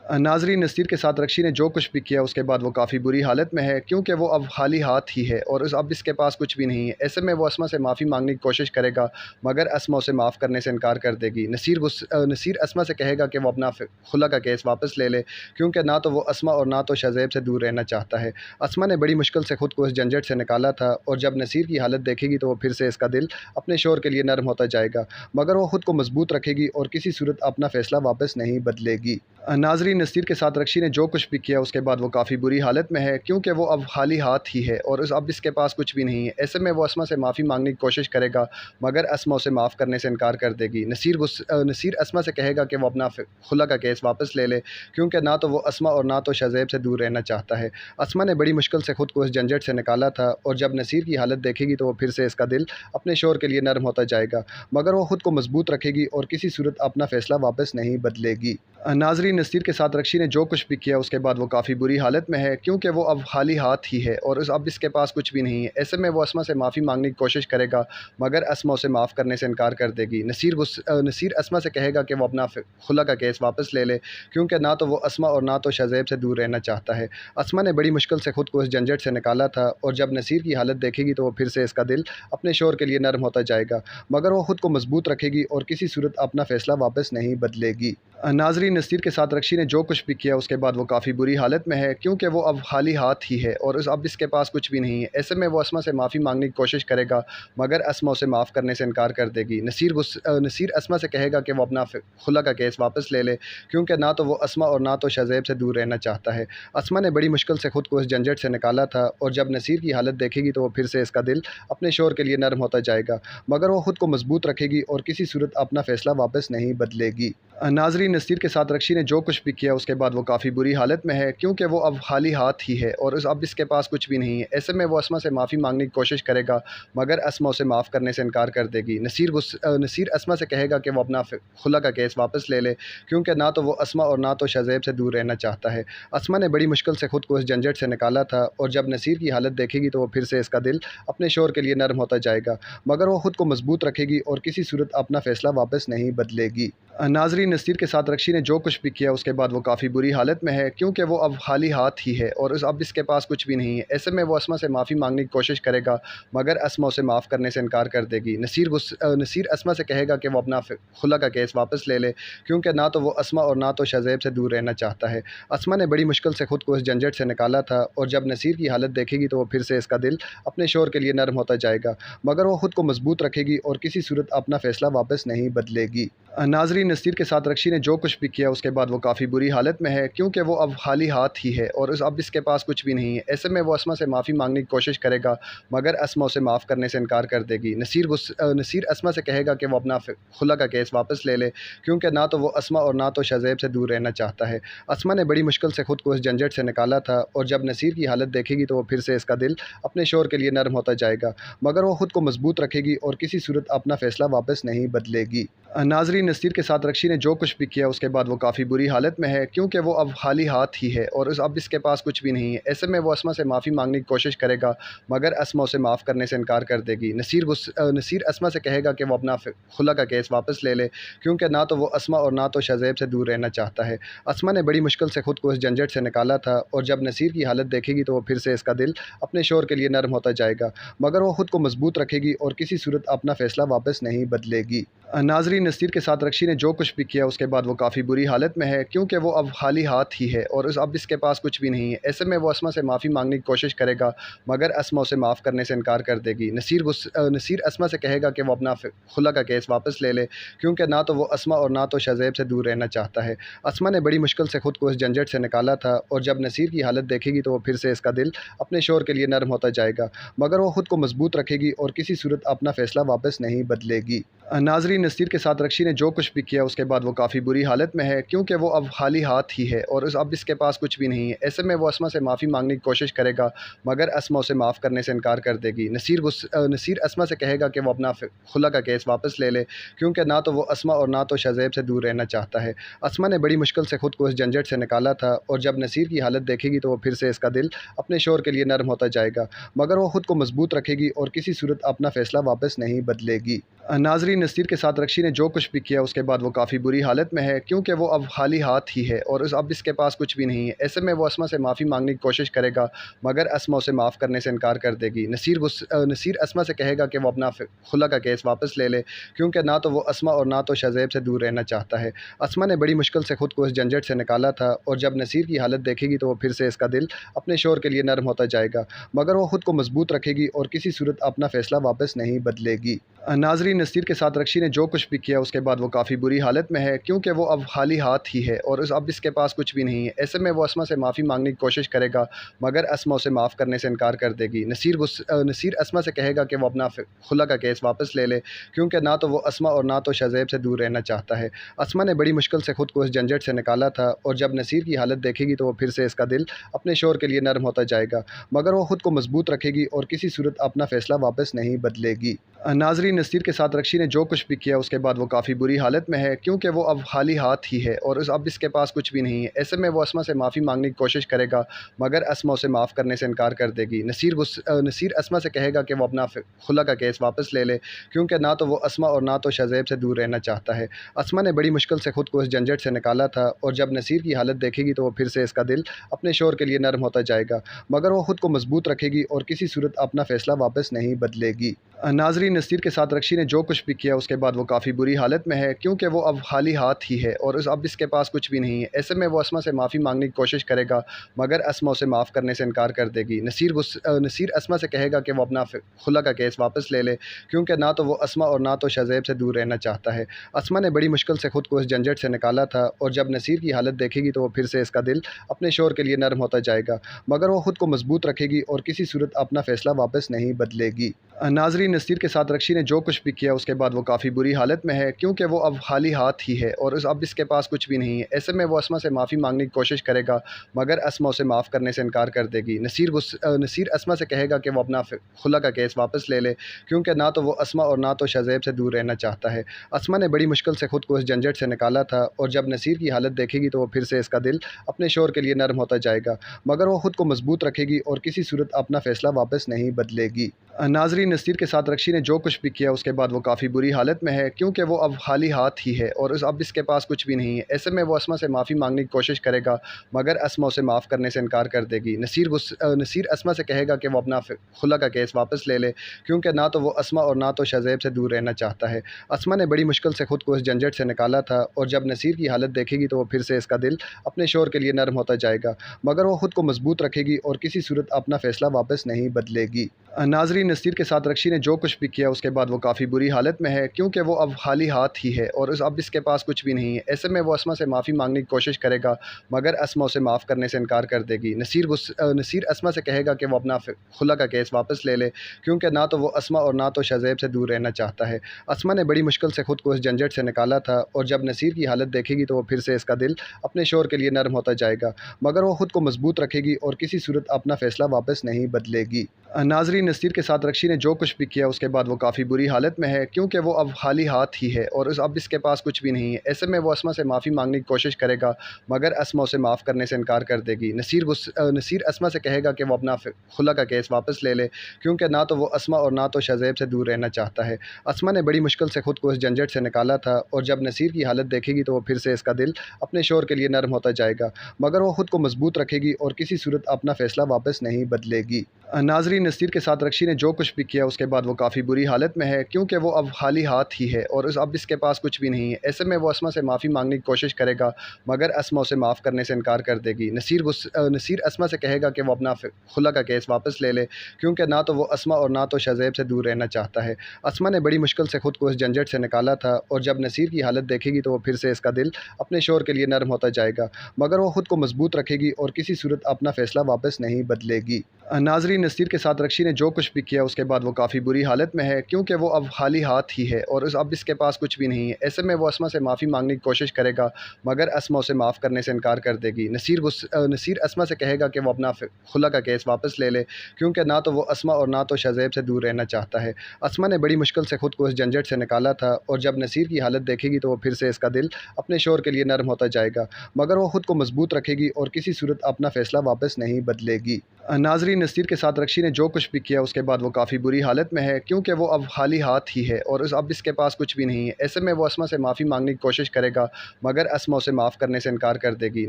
नाज़रीन, नसीर के साथ रक्षी ने जो कुछ भी किया उसके बाद वो काफ़ी बुरी हालत में है, क्योंकि वो अब खाली हाथ ही है और अब इसके पास कुछ भी नहीं है। ऐसे में वो अस्मा से माफ़ी मांगने की कोशिश करेगा, मगर अस्मा उसे माफ़ करने से इनकार कर देगी। नसीर अस्मा से कहेगा कि वो अपना खुला का केस वापस ले ले, क्योंकि ना तो वो अस्मा और ना तो शज़ैब से दूर रहना चाहता है। अस्मा ने बड़ी मुश्किल से खुद को इस झंझट से निकाला था, और जब नसीर की हालत देखेगी तो वो फिर से इसका दिल अपने शोहर के लिए नरम होता जाएगा, मगर वो खुद को मजबूत रखेगी और किसी सूरत अपना फ़ैसला वापस नहीं बदलेगी। नाज़रीन, नसीर के साथ रक्षी ने जो कुछ भी किया उसके बाद वो काफ़ी बुरी हालत में है, क्योंकि वो अब खाली हाथ ही है और अब इसके पास कुछ भी नहीं है। ऐसे में वो अस्मा से माफ़ी मांगने की कोशिश करेगा, मगर अस्मा उसे माफ़ करने से इनकार कर देगी। नसीर अस्मा से कहेगा कि वो अपना खुला का केस वापस ले ले, क्योंकि ना तो वो अस्मा और ना तो शज़ैब से दूर रहना चाहता है। अस्मा ने बड़ी मुश्किल से खुद को इस झंझट से निकाला था, और जब नसीर की हालत देखेगी तो वो फिर से इसका दिल अपने शोहर के लिए नरम होता जाएगा, मगर वो खुद को मजबूत रखेगी और किसी सूरत अपना फ़ैसला वापस नहीं बदलेगी। नाज़रीन, नसीर के साथ रक्षी ने जो कुछ भी किया उसके बाद वो काफ़ी बुरी हालत में है, क्योंकि वो अब खाली हाथ ही है और अब इसके पास कुछ भी नहीं है। ऐसे में वो अस्मा से माफ़ी मांगने की कोशिश करेगा, मगर अस्मा उसे माफ़ करने से इनकार कर देगी। नसीर अस्मा से कहेगा कि वो अपना खुला का केस वापस ले ले, क्योंकि ना तो वो अस्मा और ना तो शज़ैब से दूर रहना चाहता है। अस्मा ने बड़ी मुश्किल से खुद को इस झंझट से निकाला था, और जब नसीर की हालत देखेगी तो वो फिर से इसका दिल अपने शोहर के लिए नरम होता जाएगा, मगर वो खुद को मजबूत रखेगी और किसी सूरत अपना फ़ैसला वापस नहीं बदलेगी। नाज़रीन, नसीर के साथ रक्षी ने जो कुछ भी किया उसके बाद वो काफ़ी बुरी हालत में है, क्योंकि वो अब खाली हाथ ही है और अब इसके पास कुछ भी नहीं है। ऐसे में वो अस्मा से माफ़ी मांगने की कोशिश करेगा, मगर अस्मा उसे माफ़ करने से इनकार कर देगी। नसीर अस्मा से कहेगा कि वो अपना खुला का केस वापस ले ले, क्योंकि ना तो वो अस्मा और ना तो शज़ैब से दूर रहना चाहता है। अस्मा ने बड़ी मुश्किल से खुद को इस झंझट से निकाला था, और जब नसीर की हालत देखेगी तो वो फिर से इसका दिल अपने शोहर के लिए नरम होता जाएगा, मगर वो खुद को मजबूत रखेगी और किसी सूरत अपना फ़ैसला वापस नहीं बदलेगी। नाज़रीन, नसीर के साथ रक्षी ने जो कुछ भी किया उसके बाद वो काफ़ी बुरी हालत में है, क्योंकि वो अब खाली हाथ ही है और अब इसके पास कुछ भी नहीं है। ऐसे में वो अस्मा से माफ़ी मांगने की कोशिश करेगा, मगर अस्मा उसे माफ़ करने से इनकार कर देगी। नसीर अस्मा से कहेगा कि वो अपना खुला का केस वापस ले ले, क्योंकि ना तो वो अस्मा और ना तो शज़ैब से दूर रहना चाहता है। अस्मा ने बड़ी मुश्किल से खुद को इस झंझट से निकाला था, और जब नसीर की हालत देखेगी तो वो फिर से इसका दिल अपने शोहर के लिए नरम होता जाएगा, मगर वो खुद को मजबूत रखेगी और किसी सूरत अपना फ़ैसला वापस नहीं बदलेगी। नाज़रीन, नसीर के साथ रक्षी ने जो कुछ भी किया उसके बाद वो काफ़ी बुरी हालत में है, क्योंकि वो अब खाली हाथ ही है और अब इसके पास कुछ भी नहीं है। ऐसे में वो अस्मा से माफ़ी मांगने की कोशिश करेगा, मगर अस्मा उसे माफ़ करने से इनकार कर देगी। नसीर अस्मा से कहेगा कि वो अपना खुला का केस वापस ले ले, क्योंकि ना तो वो अस्मा और ना तो शज़ैब से दूर रहना चाहता है। अस्मा ने बड़ी मुश्किल से खुद को इस झंझट से निकाला था, और जब नसीर की हालत देखेगी तो वो फिर से इसका दिल अपने शोहर के लिए नरम होता जाएगा, मगर वो खुद को मजबूत रखेगी और किसी सूरत अपना फ़ैसला वापस नहीं बदलेगी। नाज़रीन, नसीर के साथ रक्षी ने जो कुछ भी किया उसके बाद वो काफ़ी बुरी हालत में है, क्योंकि वो अब खाली हाथ ही है और अब इसके पास कुछ भी नहीं है। ऐसे में वो अस्मा से माफ़ी मांगने की कोशिश करेगा, मगर अस्मा उसे माफ़ करने से इनकार कर देगी। नसीर अस्मा से कहेगा कि वो अपना खुला का केस वापस ले ले, क्योंकि ना तो वो अस्मा और ना तो शज़ैब से दूर रहना चाहता है। अस्मा ने बड़ी मुश्किल से खुद को इस झंझट से निकाला था, और जब नसीर की हालत देखेगी तो वो फिर से इसका दिल अपने शोहर के लिए नरम होता जाएगा, मगर वो खुद को मजबूत रखेगी और किसी सूरत अपना फ़ैसला वापस नहीं बदलेगी। नाज़रीन, नसीर के साथ रक्षी ने जो कुछ भी किया उसके बाद वो काफ़ी बुरी हालत में है, क्योंकि वो अब खाली हाथ ही है और अब इसके पास कुछ भी नहीं है। ऐसे में वो अस्मा से माफ़ी मांगने की कोशिश करेगा, मगर अस्मा उसे माफ़ करने से इनकार कर देगी। नसीर अस्मा से कहेगा कि वो अपना खुला का केस वापस ले ले, क्योंकि ना तो वो अस्मा और ना तो शज़ैब से दूर रहना चाहता है। अस्मा ने बड़ी मुश्किल से खुद को इस झंझट से निकाला था, और जब नसीर की हालत देखेगी तो वो फिर से इसका दिल अपने शोहर के लिए नरम होता जाएगा, मगर वो खुद को मजबूत रखेगी और किसी सूरत अपना फ़ैसला वापस नहीं बदलेगी। नाज़रीन, नसीर के साथ रक्षी ने जो कुछ भी किया उसके बाद वो काफ़ी बुरी हालत में है, क्योंकि वो अब खाली हाथ ही है और अब इसके पास कुछ भी नहीं है। ऐसे में वो अस्मा से माफ़ी मांगने की कोशिश करेगा, मगर अस्मा उसे माफ़ करने से इनकार कर देगी। नसीर अस्मा से कहेगा कि वो अपना खुला का केस वापस ले ले, क्योंकि ना तो वो अस्मा और ना तो शज़ैब से दूर रहना चाहता है। अस्मा ने बड़ी मुश्किल से खुद को इस झंझट से निकाला था, और जब नसीर की हालत देखेगी तो वो फिर से इसका दिल अपने शोहर के लिए नरम होता जाएगा, मगर वो खुद को मजबूत रखेगी और किसी सूरत अपना फ़ैसला वापस नहीं बदलेगी। नाज़रीन, नसीर के साथ रक्षी ने जो कुछ भी किया उसके बाद वो काफ़ी बुरी हालत में है, क्योंकि वो अब खाली हाथ ही है और अब इसके पास कुछ भी नहीं है। ऐसे में वो अस्मा से माफ़ी मांगने की कोशिश करेगा, मगर अस्मा उसे माफ़ करने से इनकार कर देगी। नसीर अस्मा से कहेगा कि वो अपना खुला का केस वापस ले ले, क्योंकि ना तो वो अस्मा और ना तो शज़ैब से दूर रहना चाहता है। अस्मा ने बड़ी मुश्किल से खुद को इस झंझट से निकाला था, और जब नसीर की हालत देखेगी तो वो फिर से इसका दिल अपने शोहर के लिए नरम होता जाएगा, मगर वो खुद को मजबूत रखेगी और किसी सूरत अपना फ़ैसला वापस नहीं बदलेगी। नाज़रीन, नसीर के साथ रक्षी ने जो कुछ भी किया किया उसके बाद वो काफ़ी बुरी हालत में है, क्योंकि वो अब खाली हाथ ही है और अब इसके पास कुछ भी नहीं है। ऐसे में वो अस्मा से माफ़ी मांगने की कोशिश करेगा, मगर अस्मा उसे माफ़ करने से इनकार कर देगी। नसीर अस्मा से कहेगा कि वो अपना खुला का केस वापस ले ले, क्योंकि ना तो वो अस्मा और ना तो शज़ेब से दूर रहना चाहता है। अस्मा ने बड़ी मुश्किल से खुद को इस झंझट से निकाला था, और जब नसीर की हालत देखेगी तो वो फिर से इसका दिल अपने शोहर के लिए नरम होता जाएगा, मगर वो खुद को मजबूत रखेगी और किसी सूरत अपना फ़ैसला वापस नहीं बदलेगी। नाज़रीन, नसीर के साथ रक्षी ने जो कुछ भी किया उसके बाद वो काफ़ी बुरी हालत में है, क्योंकि वो अब खाली हाथ ही है और अब इसके पास कुछ भी नहीं है। ऐसे में वो अस्मा से माफ़ी मांगने की कोशिश करेगा, मगर अस्मा उसे माफ़ करने से इनकार कर देगी। नसीर अस्मा से कहेगा कि वो अपना खुला का केस वापस ले ले, क्योंकि ना तो वो अस्मा और ना तो शज़ेब से दूर रहना चाहता है। अस्मा ने बड़ी मुश्किल से खुद को इस झंझट से निकाला था, और जब नसीर की हालत देखेगी तो वो फिर से इसका दिल अपने शोहर के लिए नरम होता जाएगा, मगर वो खुद को मजबूत रखेगी और किसी सूरत अपना फ़ैसला वापस नहीं बदलेगी। नाज़रीन, नसीर के साथ रक्षी ने जो कुछ भी किया उसके बाद वो काफ़ी बुरी हालत में है, क्योंकि वो अब खाली हाथ ही है और अब इसके पास कुछ भी नहीं है। ऐसे में वो अस्मा से माफ़ी मांगने की कोशिश करेगा, मगर अस्मा उसे माफ़ करने से इनकार कर देगी। नसीर अस्मा से कहेगा कि वो अपना खुला का केस वापस ले ले, क्योंकि ना तो वो अस्मा और ना तो शज़ेब से दूर रहना चाहता है। अस्मा ने बड़ी मुश्किल से खुद को इस झंझट से निकाला था, और जब नसीर की हालत देखेगी तो वो फिर से इसका दिल अपने शोहर के लिए नरम होता जाएगा, मगर वो खुद को मजबूत रखेगी और किसी सूरत अपना फ़ैसला वापस नहीं बदलेगी। नाज़रीन, नसीर के साथ रक्षी ने जो कुछ भी किया उसके बाद वो काफ़ी बुरी हालत में है, क्योंकि वो अब खाली हाथ ही है और अब इसके पास कुछ भी नहीं है। ऐसे में वो अस्मा से माफ़ी मांगने की कोशिश करेगा, मगर अस्मा उसे माफ़ करने से इनकार कर देगी। नसीर अस्मा से कहेगा कि वो अपना खुला का केस वापस ले ले, क्योंकि ना तो वो अस्मा और ना तो शज़ेब से दूर रहना चाहता है। अस्मा ने बड़ी मुश्किल से खुद को इस झंझट से निकाला था, और जब नसीर की हालत देखेगी तो वो फिर से इसका दिल अपने शोहर के लिए नरम होता जाएगा, मगर वो खुद को मजबूत रखेगी और किसी सूरत अपना फ़ैसला वापस नहीं बदलेगी। नाज़रीन, नसीर के साथ रक्षी ने जो कुछ भी किया उसके बाद वो काफ़ी बुरी हालत में है, क्योंकि वो अब खाली हाथ ही है और अब इसके पास कुछ भी नहीं है। ऐसे में वो अस्मा से माफ़ी मांगने की कोशिश करेगा, मगर अस्मा उसे माफ़ करने से इनकार कर देगी। नसीर अस्मा से कहेगा कि वो अपना खुला का केस वापस ले ले, क्योंकि ना तो वो अस्मा और ना तो शज़ेब से दूर रहना चाहता है। अस्मा ने बड़ी मुश्किल से खुद को इस झंझट से निकाला था, और जब नसीर की हालत देखेगी तो वो फिर से इसका दिल अपने शोहर के लिए नरम होता जाएगा, मगर वो खुद को मजबूत रखेगी और किसी सूरत अपना फ़ैसला वापस नहीं बदलेगी। नाज़रीन, नसीर के साथ रक्षी ने जो कुछ भी किया उसके बाद वो काफ़ी बुरी हालत में है, क्योंकि वो अब खाली हाथ ही है और अब इसके पास कुछ भी नहीं है। ऐसे में वो अस्मा से माफ़ी मांगने की कोशिश करेगा, मगर अस्मा उसे माफ़ करने से इनकार कर देगी। नसीर अस्मा से कहेगा कि वो अपना खुला का केस वापस ले ले, क्योंकि ना तो वो अस्मा और ना तो शज़ेब से दूर रहना चाहता है। अस्मा ने बड़ी मुश्किल से खुद को इस झंझट से निकाला था, और जब नसीर की हालत देखेगी तो वो फिर से इसका दिल अपने शोहर के लिए नरम होता जाएगा, मगर वो खुद को मजबूत रखेगी और किसी सूरत अपना फ़ैसला वापस नहीं बदलेगी। नाज़रीन, नसीर के साथ रक्षी ने जो कुछ भी किया उसके बाद वो काफ़ी बुरी हालत में है, क्योंकि वो अब खाली हाथ ही है और अब इसके पास कुछ भी नहीं है। ऐसे में वो अस्मा से माफ़ी मांगने की कोशिश करेगा, मगर अस्मा उसे माफ़ करने से इनकार कर देगी। नसीर अस्मा से कहेगा कि वो अपना खुला का केस वापस ले ले, क्योंकि ना तो वो अस्मा और ना तो शज़ेब से दूर रहना चाहता है। अस्मा ने बड़ी मुश्किल से खुद को इस झंझट से निकाला था, और जब नसीर की हालत देखेगी तो वो फिर से इसका दिल अपने शोहर के लिए नरम होता जाएगा, मगर वो खुद को मजबूत रखेगी और किसी सूरत अपना फ़ैसला वापस नहीं बदलेगी। नाज़रीन, नसीर के साथ रक्षी ने जो कुछ भी किया उसके बाद वो काफ़ी बुरी हालत में है, क्योंकि वो अब खाली हाथ ही है और अब इसके पास कुछ भी नहीं है। ऐसे में वो अस्मा से माफ़ी मांगने की कोशिश करेगा, मगर अस्मा उसे माफ़ करने से इनकार कर देगी। नसीर अस्मा से कहेगा कि वो अपना खुला का केस वापस ले ले, क्योंकि ना तो वो अस्मा और ना तो शज़ेब से दूर रहना चाहता है। अस्मा ने बड़ी मुश्किल से खुद को इस झंझट से निकाला था, और जब नसीर की हालत देखेगी तो वो फिर से इसका दिल अपने शोहर के लिए नरम होता जाएगा, मगर वो खुद को मजबूत रखेगी और किसी सूरत अपना फ़ैसला वापस नहीं बदलेगी। नाज़रीन, नसीर के साथ रक्षी ने जो कुछ भी किया उसके बाद वो काफ़ी बुरी हालत में है, क्योंकि वो अब खाली हाथ ही है और अब इसके पास कुछ भी नहीं है। ऐसे में वो अस्मा से माफ़ी मांगने की कोशिश करेगा, मगर अस्मा उसे माफ़ करने से इनकार कर देगी। नसीर अस्मा से कहेगा कि वो अपना खुला का केस वापस ले ले, क्योंकि ना तो वो अस्मा और ना तो शज़ेब से दूर रहना चाहता है। अस्मा ने बड़ी मुश्किल से खुद को इस झंझट से निकाला था, और जब नसीर की हालत देखेगी तो वो फिर से इसका दिल अपने शोहर के लिए नरम होता जाएगा, मगर वो खुद को मजबूत रखेगी और किसी सूरत अपना फ़ैसला वापस नहीं बदलेगी। नाज़रीन, नसीर के साथ रक्षी ने जो कुछ भी किया उसके बाद वो काफ़ी बुरी हालत में है, क्योंकि वो अब खाली हाथ ही है और अब इसके पास कुछ भी नहीं है। ऐसे में वो अस्मा से माफ़ी मांगने की कोशिश करेगा, मगर अस्मा उसे माफ़ करने से इनकार कर देगी। नसीर अस्मा से कहेगा कि वो अपना खुला का केस वापस ले ले, क्योंकि ना तो वो अस्मा और ना तो शज़ेब से दूर रहना चाहता है। अस्मा ने बड़ी मुश्किल से खुद को इस झंझट से निकाला था, और जब नसीर की हालत देखेगी तो वो फिर से इसका दिल अपने शोहर के लिए नरम होता जाएगा, मगर वो खुद को मजबूत रखेगी और किसी सूरत अपना फ़ैसला वापस नहीं बदलेगी। नाज़रीन, नसीर के साथ रक्षी ने जो कुछ भी किया उसके बाद वो काफ़ी बुरी हालत में है, क्योंकि वो अब खाली हाथ ही है और अब इसके पास कुछ भी नहीं है। ऐसे ऐसे में वो अस्मा से माफ़ी मांगने की कोशिश करेगा, मगर अस्मा उसे माफ़ करने से इनकार कर देगी।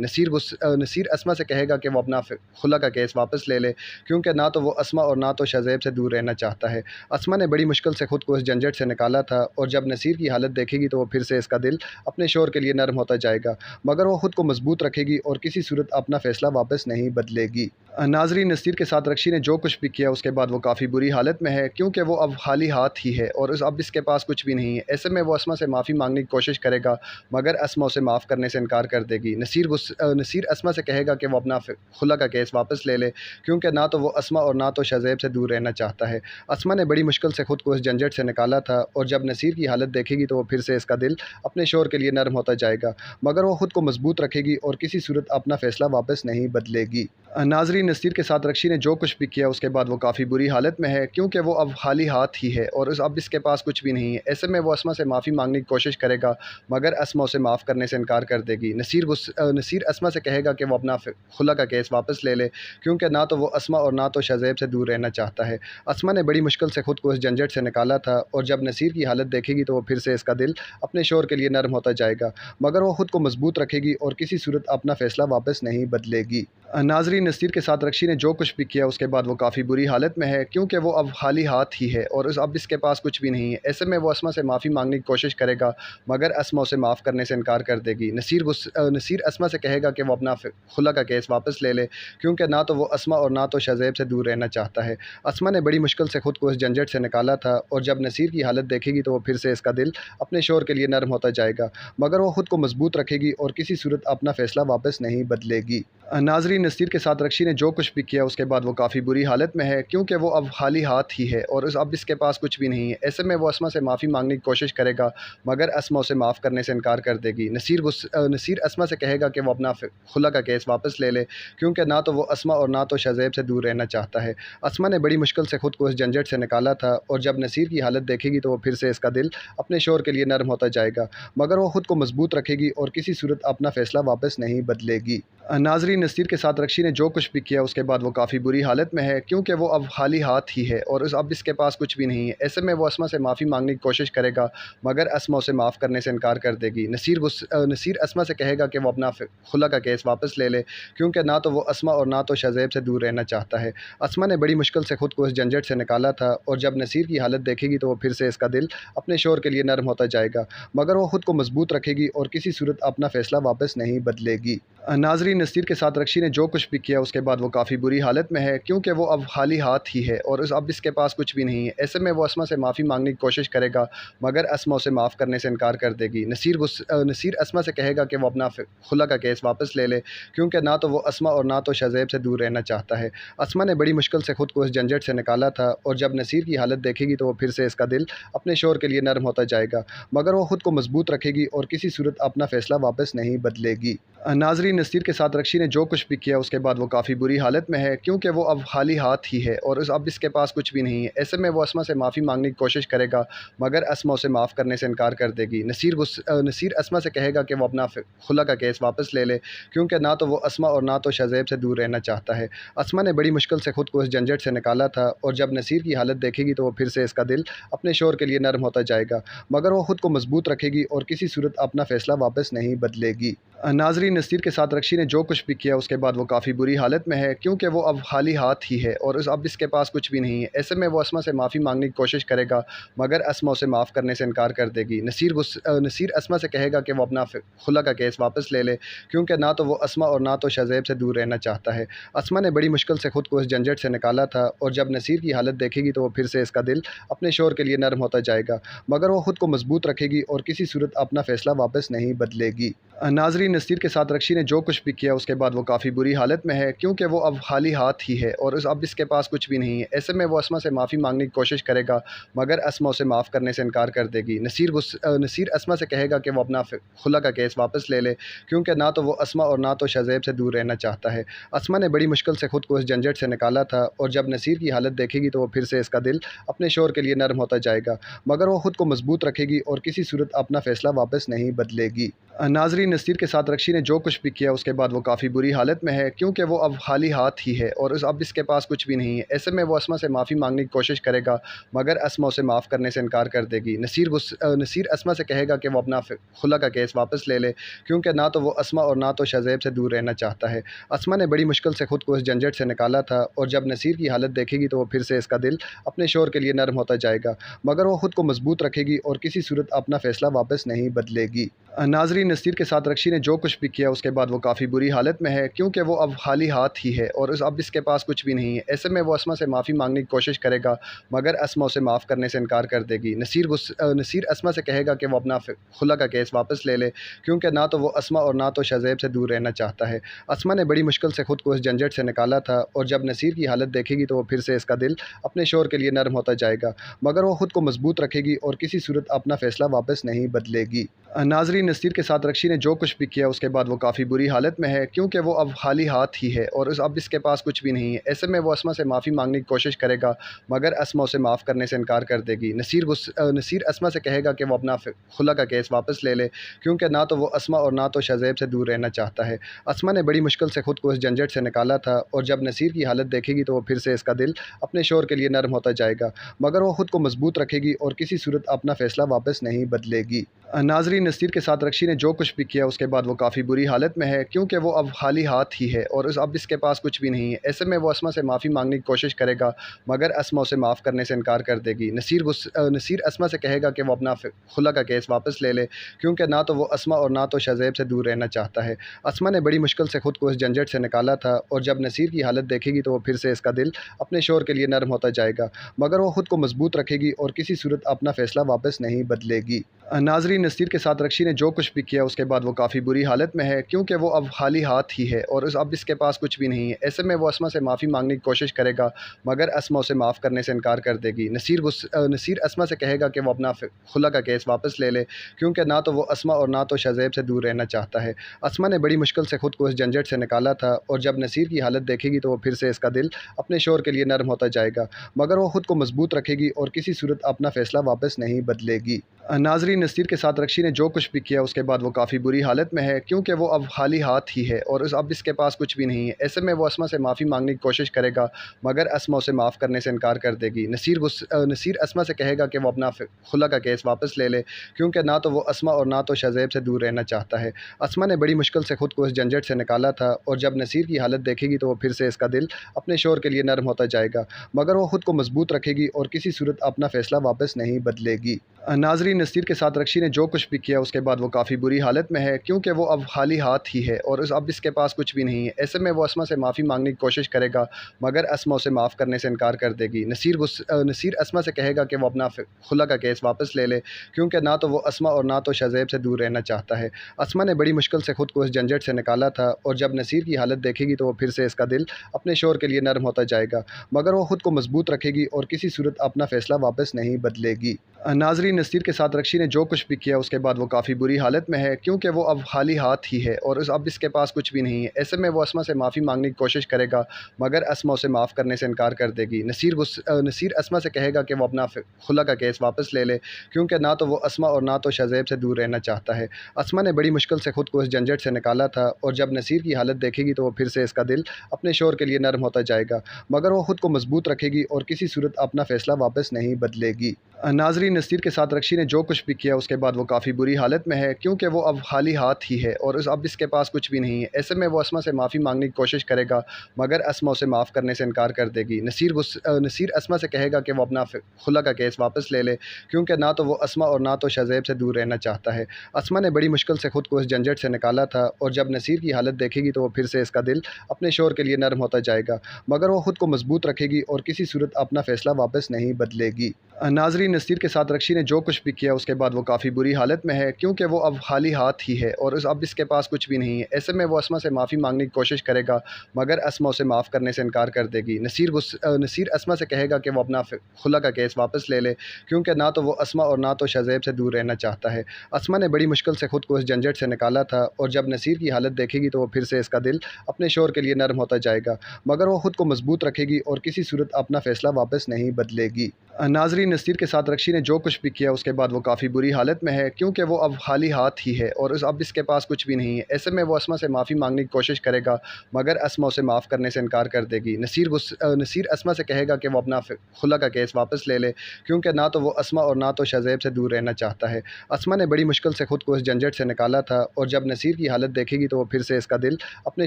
नसीर अस्मा से कहेगा कि वो अपना खुला का केस वापस ले ले, क्योंकि ना तो वो अस्मा और ना तो शज़ेब से दूर रहना चाहता है। अस्मा ने बड़ी मुश्किल से खुद को इस झंझट से निकाला था, और जब नसीर की हालत देखेगी तो वो फिर से इसका दिल अपने शोहर के लिए नरम होता जाएगा, मगर वो खुद को मजबूत रखेगी और किसी सूरत अपना फ़ैसला वापस नहीं बदलेगी। नाज़रीन, नसीर के साथ रक्षी ने जो कुछ भी किया उसके बाद वो काफ़ी बुरी हालत में है, क्योंकि वो अब खाली हाथ ही है और अब इसके पास कुछ भी नहीं है। ऐसे में वो अस्मा से माफ़ी मांगने की कोशिश करेगा, मगर अस्मा उसे माफ़ करने से इनकार कर देगी। नसीर अस्मा से कहेगा कि वो अपना खुला का केस वापस ले ले, क्योंकि ना तो वो अस्मा और ना तो शज़ेब से दूर रहना चाहता है। अस्मा ने बड़ी मुश्किल से खुद को इस झंझट से निकाला था, और जब नसीर की हालत देखेगी तो वो फिर से इसका दिल अपने शोहर के लिए नरम होता जाएगा, मगर वो खुद को मजबूत रखेगी और किसी सूरत अपना फ़ैसला वापस नहीं बदलेगी। नाज़रीन, नसीर के साथ रक्षी ने जो कुछ भी किया उसके बाद वो काफ़ी बुरी हालत में है, क्योंकि वो अब खाली हाथ ही है और अब इसके पास कुछ भी नहीं है। ऐसे में वो अस्मा से माफ़ी मांगने की कोशिश करेगा, मगर अस्मा उसे माफ़ करने से इनकार कर देगी। नसीर अस्मा से कहेगा कि वो अपना खुला का केस वापस ले ले, क्योंकि ना तो वो अस्मा और ना तो शज़ेब से दूर रहना चाहता है। अस्मा ने बड़ी मुश्किल से खुद को इस झंझट से निकाला था, और जब नसीर की हालत देखेगी तो वो फिर से इसका दिल अपने शोहर के लिए नरम होता जाएगा, मगर वो खुद को मजबूत रखेगी और किसी सूरत अपना फ़ैसला वापस नहीं बदलेगी। नाज़रीन, नसीर के साथ रक्षी ने जो कुछ भी किया उसके बाद वो काफ़ी बुरी हालत में है, क्योंकि वो अब खाली हाथ ही है और अब इसके पास कुछ भी नहीं है। ऐसे में वो अस्मा से माफ़ी मांगने की कोशिश करेगा, मगर अस्मा उसे माफ़ करने से इनकार कर देगी। नसीर अस्मा से कहेगा कि वो अपना खुला का केस वापस ले ले, क्योंकि ना तो वो अस्मा और ना तो शज़ेब से दूर रहना चाहता है। अस्मा ने बड़ी मुश्किल से खुद को इस झंझट से निकाला था, और जब नसीर की हालत देखेगी तो वो फिर से इसका दिल अपने शोहर के लिए नरम होता जाएगा, मगर वो खुद को मजबूत रखेगी और किसी सूरत अपना फ़ैसला वापस नहीं बदलेगी। नाज़रीन, नसीर के साथ रक्षी ने जो कुछ भी किया उसके बाद वो काफ़ी बुरी हालत में है, क्योंकि वो अब खाली हाथ ही है और अब इसके पास कुछ भी नहीं है। ऐसे में वो अस्मा से माफ़ी मांगने की कोशिश करेगा, मगर अस्मा उसे माफ़ करने से इनकार कर देगी। नसीर अस्मा से कहेगा कि वो अपना खुला का केस वापस ले ले, क्योंकि ना तो वो अस्मा और ना तो शज़ेब से दूर रहना चाहता है। अस्मा ने बड़ी मुश्किल से खुद को इस झंझट से निकाला था, और जब नसीर की हालत देखेगी तो वो फिर से इसका दिल अपने शोहर के लिए नरम होता जाएगा, मगर वो खुद को मजबूत रखेगी और किसी सूरत अपना फ़ैसला वापस नहीं बदलेगी। नाज़रीन, नसीर के साथ रक्षी ने जो कुछ भी किया उसके बाद वो काफ़ी बुरी हालत में है, क्योंकि वो अब खाली हाथ ही है और अब इसके पास कुछ भी नहीं है। ऐसे में वो अस्मा से माफ़ी मांगने की कोशिश करेगा, मगर अस्मा उसे माफ़ करने से इनकार कर देगी। नसीर अस्मा से कहेगा कि वो अपना खुला का केस वापस ले ले, क्योंकि ना तो वो अस्मा और ना तो शज़ेब से दूर रहना चाहता है। अस्मा ने बड़ी मुश्किल से खुद को इस झंझट से निकाला था, और जब नसीर की हालत देखेगी तो वो फिर से इसका दिल अपने शोहर के लिए नरम होता जाएगा, मगर वो खुद को मजबूत रखेगी और किसी सूरत अपना फ़ैसला वापस नहीं बदलेगी। नाज़रीन, नसीर के साथ रक्षी ने जो कुछ भी किया उसके बाद वो काफ़ी बुरी हालत में है, क्योंकि वो अब खाली हाथ ही है और अब इसके पास कुछ भी नहीं है। ऐसे में वो अस्मा से माफ़ी मांगने की कोशिश करेगा, मगर अस्मा उसे माफ़ करने से इनकार कर देगी। नसीर अस्मा से कहेगा कि वो अपना खुला का केस वापस ले ले, क्योंकि ना तो वो अस्मा और ना तो शज़ेब से दूर रहना चाहता है। अस्मा ने बड़ी मुश्किल से खुद को इस झंझट से निकाला था, और जब नसीर की हालत देखेगी तो वो फिर से इसका दिल अपने शोहर के लिए नरम होता जाएगा, मगर वो खुद को मजबूत रखेगी और किसी सूरत अपना फ़ैसला वापस नहीं बदलेगी। नाज़रीन, नसीर के साथ रक्षी ने जो कुछ भी किया उसके बाद वो काफ़ी बुरी हालत में है, क्योंकि वो अब खाली हाथ ही है और अब इसके पास कुछ भी नहीं है। ऐसे में वो अस्मा से माफ़ी मांगने की कोशिश करेगा, मगर अस्मा उसे माफ़ करने से इनकार कर देगी। नसीर अस्मा से कहेगा कि वो अपना खुला का केस वापस ले ले, क्योंकि ना तो वो अस्मा और ना तो शज़ेब से दूर रहना चाहता है। अस्मा ने बड़ी मुश्किल से खुद को इस झंझट से निकाला था, और जब नसीर की हालत देखेगी तो वो फिर से इसका दिल अपने शोहर के लिए नरम होता जाएगा, मगर वो खुद को मजबूत रखेगी और किसी सूरत अपना फ़ैसला वापस नहीं बदलेगी। नाज़रीन, नसीर के साथ रक्षी ने जो कुछ भी किया उसके बाद वो काफ़ी बुरी हालत में है, क्योंकि वो अब खाली हाथ ही है और अब इसके पास कुछ भी नहीं है। ऐसे में वो अस्मा से माफ़ी मांगने की कोशिश करेगा, मगर अस्मा उसे माफ़ करने से इनकार कर देगी। नसीर अस्मा से कहेगा कि वो अपना खुला का केस वापस ले ले, क्योंकि ना तो वो अस्मा और ना तो शज़ेब से दूर रहना चाहता है। अस्मा ने बड़ी मुश्किल से खुद को इस झंझट से निकाला था, और जब नसीर की हालत देखेगी तो वो फिर से इसका दिल अपने शोहर के लिए नरम होता जाएगा, मगर वो खुद को मजबूत रखेगी और किसी सूरत अपना फ़ैसला वापस नहीं बदलेगी। नाज़रीन, नसीर के साथ रक्षी ने जो कुछ भी किया उसके बाद वो काफ़ी बुरी हालत में है, क्योंकि वो अब खाली हाथ ही है और अब इसके पास कुछ भी नहीं है। ऐसे में वो अस्मा से माफ़ी मांगने की कोशिश करेगा, मगर अस्मा उसे माफ़ करने से इनकार कर देगी। नसीर अस्मा से कहेगा कि वो अपना खुला का केस वापस ले ले, क्योंकि ना तो वो अस्मा और ना तो शज़ेब से दूर रहना चाहता है। अस्मा ने बड़ी मुश्किल से खुद को इस झंझट से निकाला था, और जब नसीर की हालत देखेगी तो वो फिर से इसका दिल अपने शोहर के लिए नरम होता जाएगा, मगर वो खुद को मजबूत रखेगी और किसी सूरत अपना फ़ैसला वापस नहीं बदलेगी। नाज़रीन, नसीर के साथ रक्षी ने जो कुछ भी किया उसके बाद बाद वो काफ़ी बुरी हालत में है, क्योंकि वो अब खाली हाथ ही है और अब इसके पास कुछ भी नहीं है। ऐसे में वो अस्मा से माफ़ी मांगने की कोशिश करेगा, मगर अस्मा उसे माफ़ करने से इनकार कर देगी। नसीर अस्मा से कहेगा कि वो अपना खुला का केस वापस ले ले, क्योंकि ना तो वो अस्मा और ना तो शज़ैब से दूर रहना चाहता है। अस्मा ने बड़ी मुश्किल से खुद को इस झंझट से निकाला था, और जब नसीर की हालत देखेगी तो वो फिर से इसका दिल अपने शोहर के लिए नरम होता जाएगा, मगर वो खुद को मजबूत रखेगी और किसी सूरत अपना फ़ैसला वापस नहीं बदलेगी। नाज़रीन, नसीर के साथ रक्षी ने जो कुछ भी किया उसके बाद वो काफ़ी बुरी हालत में है, क्योंकि वो अब खाली हाथ ही है और अब इसके पास कुछ भी नहीं है। ऐसे में वो अस्मा से माफ़ी मांगने की कोशिश करेगा, मगर अस्मा उसे माफ़ करने से इनकार कर देगी। नसीर अस्मा से कहेगा कि वो अपना खुला का केस वापस ले ले, क्योंकि ना तो वो अस्मा और ना तो शज़ैब से दूर रहना चाहता है। अस्मा ने बड़ी मुश्किल से खुद को इस झंझट से निकाला था, और जब नसीर की हालत देखेगी तो वो फिर से इसका दिल अपने शोहर के लिए नरम होता जाएगा, मगर वो खुद को मजबूत रखेगी और किसी सूरत अपना फ़ैसला वापस नहीं बदलेगी। नाज़रीन, नसीर के साथ रक्षी ने जो कुछ भी किया उसके बाद वो काफ़ी बुरी हालत में है, क्योंकि वो अब खाली हाथ ही है और अब इसके पास कुछ भी नहीं है। ऐसे में वो अस्मा से माफ़ी मांगने की कोशिश करेगा, मगर अस्मा उसे माफ़ करने से इनकार कर देगी। नसीर अस्मा से कहेगा कि वो अपना खुला का केस वापस ले ले, क्योंकि ना तो वो अस्मा और ना तो शज़ैब से दूर रहना चाहता है। अस्मा ने बड़ी मुश्किल से खुद को इस झंझट से निकाला था, और जब नसीर की हालत देखेगी तो वो फिर से इसका दिल अपने शोहर के लिए नरम होता जाएगा, मगर वो खुद को मजबूत रखेगी और किसी सूरत अपना फ़ैसला वापस नहीं बदलेगी। नाज़रीन, नसीर के साथ रक्षी ने जो कुछ भी किया उसके बाद वो काफ़ी बुरी हालत में है, क्योंकि वो अब खाली हाथ ही है और अब इसके पास कुछ भी नहीं है। ऐसे में वो अस्मा से माफ़ी मांगने की कोशिश करेगा, मगर अस्मा उसे माफ़ करने से इनकार कर देगी। नसीर अस्मा से कहेगा कि वो अपना खुला का केस वापस ले ले, क्योंकि ना तो वो अस्मा और ना तो शज़ैब से दूर रहना चाहता है। अस्मा ने बड़ी मुश्किल से खुद को इस झंझट से निकाला था, और जब नसीर की हालत देखेगी तो वो फिर से इसका दिल अपने शोहर के लिए नरम होता जाएगा, मगर वो खुद को मजबूत रखेगी और किसी सूरत अपना फ़ैसला वापस नहीं बदलेगी। नाज़रीन, नसीर के साथ रक्षी ने जो कुछ भी किया उसके बाद वो काफ़ी बुरी हालत में है, क्योंकि वो अब खाली हाथ ही है और अब इसके पास कुछ भी नहीं है। ऐसे में वो अस्मा से माफ़ी मांगने की कोशिश करेगा, मगर अस्मा उसे माफ़ करने से इनकार कर देगी। नसीर अस्मा से कहेगा कि वो अपना खुला का केस वापस ले ले, क्योंकि ना तो वो अस्मा और ना तो शज़ैब से दूर रहना चाहता है। अस्मा ने बड़ी मुश्किल से खुद को इस झंझट से निकाला था, और जब नसीर की हालत देखेगी तो वो फिर से इसका दिल अपने शोहर के लिए नरम होता जाएगा, मगर वो खुद को मजबूत रखेगी और किसी सूरत अपना फ़ैसला वापस नहीं बदलेगी। नाज़रीन, नसीर के साथ रक्षी ने जो कुछ भी किया उसके बाद वो काफ़ी बुरी हालत में है, क्योंकि वो अब खाली हाथ ही है और अब इसके पास कुछ भी नहीं है। ऐसे में वो अस्मा से माफ़ी मांगने की कोशिश करेगा, मगर अस्मा उसे माफ़ करने से इनकार कर देगी। नसीर अस्मा से कहेगा कि वो अपना खुला का केस वापस ले ले, क्योंकि ना तो वो अस्मा और ना तो शज़ैब से दूर रहना चाहता है। अस्मा ने बड़ी मुश्किल से खुद को इस झंझट से निकाला था, और जब नसीर की हालत देखेगी तो वो फिर से इसका दिल अपने शोहर के लिए नरम होता जाएगा, मगर वो खुद को मजबूत रखेगी और किसी सूरत अपना फ़ैसला वापस नहीं बदलेगी। नाज़रीन, नसीर के साथ रक्षी ने जो कुछ भी किया उसके बाद वो काफ़ी बुरी हालत में है, क्योंकि वो अब खाली हाथ ही है और अब इसके पास कुछ भी नहीं है। ऐसे में वो अस्मा से माफ़ी मांगने की कोशिश करेगा, मगर अस्मा उसे माफ़ करने से इनकार कर देगी। नसीर अस्मा से कहेगा कि वो अपना खुला का केस वापस ले ले, क्योंकि ना तो वो अस्मा और ना तो शज़ैब से दूर रहना चाहता है। अस्मा ने बड़ी मुश्किल से खुद को इस झंझट से निकाला था, और जब नसीर की हालत देखेगी तो वो फिर से इसका दिल अपने शोहर के लिए नरम होता जाएगा, मगर वो खुद को मजबूत रखेगी और किसी सूरत अपना फ़ैसला वापस नहीं बदलेगी। नाज़रीन, नसीर के साथ रक्षी ने जो कुछ भी किया उसके बाद वो काफ़ी बुरी हालत में है, क्योंकि वो अब खाली हाथ ही है और अब इसके पास कुछ भी नहीं है। ऐसे में वो अस्मा से माफ़ी मांगने की कोशिश करेगा, मगर अस्मा उसे माफ़ करने से इनकार कर देगी। नसीर अस्मा से कहेगा कि वो अपना खुला का केस वापस ले ले, क्योंकि ना तो वो अस्मा और ना तो शज़ैब से दूर रहना चाहता है। अस्मा ने बड़ी मुश्किल से खुद को इस झंझट से निकाला था, और जब नसीर की हालत देखेगी तो वो फिर से इसका दिल अपने शोहर के लिए नरम होता जाएगा, मगर वो खुद को मजबूत रखेगी और किसी सूरत अपना फ़ैसला वापस नहीं बदलेगी। नाज़रीन, नसीर के साथ रक्षी ने जो कुछ भी किया उसके बाद वो काफ़ी बुरी हालत में है, क्योंकि वो अब खाली हाथ ही है और अब इसके पास कुछ भी नहीं है। ऐसे में वो अस्मा से माफ़ी मांगने की कोशिश करेगा, मगर अस्मा उसे माफ़ करने से इनकार कर देगी। नसीर अस्मा से कहेगा कि वो अपना खुला का केस वापस ले ले, क्योंकि ना तो वो अस्मा और ना तो शज़ैब से दूर रहना चाहता है। अस्मा ने बड़ी मुश्किल से खुद को इस झंझट से निकाला था, और जब नसीर की हालत देखेगी तो वो फिर से इसका दिल अपने शोहर के लिए नरम होता जाएगा, मगर वो खुद को मजबूत रखेगी और किसी सूरत अपना फ़ैसला वापस नहीं बदलेगी। नाज़रीन, नसीर के साथ रक्षी ने जो कुछ भी किया उसके बाद वो काफ़ी बुरी हालत में है, क्योंकि वो अब खाली हाथ ही है और अब इसके पास कुछ भी नहीं है। ऐसे में वो अस्मा से माफ़ी मांगने की कोशिश करेगा, मगर अस्मा उसे माफ़ करने से इनकार कर देगी। नसीर अस्मा से कहेगा कि वो अपना खुला का केस वापस ले ले, क्योंकि ना तो वो अस्मा और ना तो शज़ैब से दूर रहना चाहता है। अस्मा ने बड़ी मुश्किल से खुद को इस झंझट से निकाला था, और जब नसीर की हालत देखेगी तो वो फिर से इसका दिल अपने शोहर के लिए नरम होता जाएगा, मगर वो खुद को मजबूत रखेगी और किसी सूरत अपना फ़ैसला वापस नहीं बदलेगी। नाज़रीन, नसीर के साथ रक्षी ने जो कुछ भी किया उसके बाद वो काफ़ी बुरी हालत में है, क्योंकि वो अब खाली हाथ ही है और अब इसके पास कुछ भी नहीं है। ऐसे में वो अस्मा से माफ़ी मांगने की कोशिश करेगा, मगर अस्मा उसे माफ़ करने से इनकार कर देगी। नसीर अस्मा से कहेगा कि वो अपना खुला का केस वापस ले ले, क्योंकि ना तो वो अस्मा और ना तो शज़ेब से दूर रहना चाहता है। अस्मा ने बड़ी मुश्किल से खुद को इस झंझट से निकाला था, और जब नसीर की हालत देखेगी तो वो फिर से इसका दिल अपने